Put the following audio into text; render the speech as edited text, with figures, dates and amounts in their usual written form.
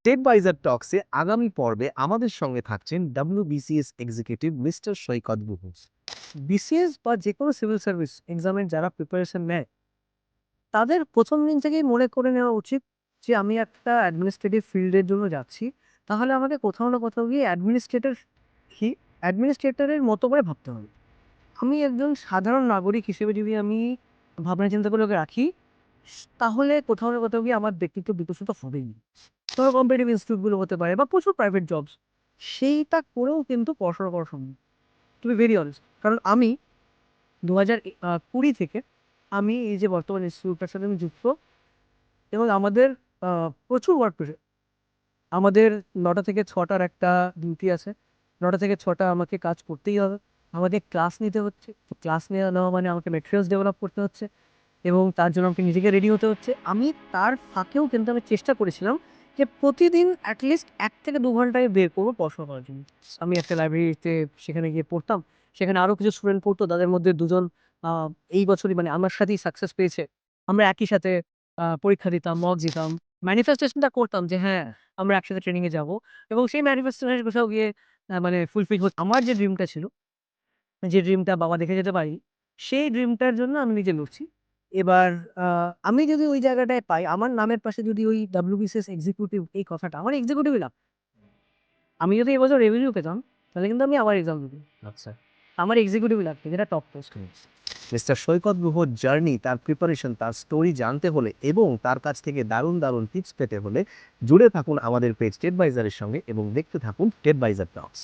টেডভাইজার টক্সে আগামী পর্বে আমাদের সঙ্গে থাকছেন WBCS এক্সিকিউটিভ মিস্টার সৈকত গুহ। বিসিএস বা যে কোনো সিভিল সার্ভিস এক্সামের যারা প্রিপারেশন নেয় তাদের প্রথম দিন থেকেই মনে করে নেওয়া উচিত যে আমি একটা অ্যাডমিনিস্ট্রেটিভ ফিল্ডের জন্য যাচ্ছি, তাহলে আমাকে কোথাও না কোথাও গিয়ে অ্যাডমিনিস্ট্রেটরের মতো করে ভাবতে হবে। আমি একজন সাধারণ নাগরিক হিসেবে যদি আমি ভাবনা চিন্তা করে ওকে রাখি, তাহলে কোথাও না কোথাও গিয়ে আমার ব্যক্তিত্ব বিকশিত হবেই। ধরো কম্পিটিটিভ ইনস্টিটিউটগুলো হতে পারে বা প্রচুর প্রাইভেট জবস, সেইটা করেও কিন্তু পড়াশোনা করা সম্ভব। টু বি ভেরি অনেস্ট, কারণ আমি 2020 থেকে আমি এই যে বর্তমান ইনস্টিটিউটটার সাথে আমি যুক্ত, এবং আমাদের প্রচুর ওয়ার্ক প্রেশার। আমাদের 9টা থেকে 6টার একটা ডিউটি আছে, 9টা থেকে 6টা আমাকে কাজ করতেই হবে। আমাদের ক্লাস নিতে হচ্ছে, ক্লাস নেওয়া মানে আমাকে মেটেরিয়ালস ডেভেলপ করতে হচ্ছে এবং তার জন্য আমাকে নিজেকে রেডি হতে হচ্ছে। আমি তার ফাঁকেও কিন্তু আমি চেষ্টা করেছিলাম যে প্রতিদিন অ্যাটলিস্ট 1 থেকে 2 ঘন্টায় বের করবো পড়াশোনা করার জন্য। আমি একটা লাইব্রেরিতে সেখানে গিয়ে পড়তাম, সেখানে আরও কিছু স্টুডেন্ট পড়তো, তাদের মধ্যে দুজন এই বছরই মানে আমার সাথেই সাকসেস পেয়েছে। আমরা একই সাথে পরীক্ষা দিতাম, মক দিতাম, ম্যানিফেস্টেশনটা করতাম যে হ্যাঁ আমরা একসাথে ট্রেনিংয়ে যাব, এবং সেই ম্যানিফেস্টেশনের কোথাও গিয়ে মানে ফুলফিল হচ্ছে। আমার যে ড্রিমটা ছিল, যে ড্রিমটা বাবা দেখে যেতে পারি, সেই ড্রিমটার জন্য আমি নিজে লড়ছি। এবার আমি যদি ওই জায়গাটায় পাই, আমার নামের পাশে যদি ওই WBCS এক্সিকিউটিভ এই কথাটা, আমার এক্সিকিউটিভই লাভ। আমি যদি এবছর রেভিনিউ পেতাম তাহলে কিন্তু আমি আবার এক্সাম দিতাম। আচ্ছা, আমার এক্সিকিউটিভ লাগবে, যেটা টপ পোস্ট। মিস্টার সৈকত গুহর জার্নি, তার প্রিপারেশন, তার স্টোরি জানতে হলে এবং তার কাছ থেকে দারুণ দারুণ টিপস পেতে হলে জুড়ে থাকুন আমাদের পেজ টেডভাইজারের সঙ্গে এবং দেখতে থাকুন টেডভাইজার টক্স।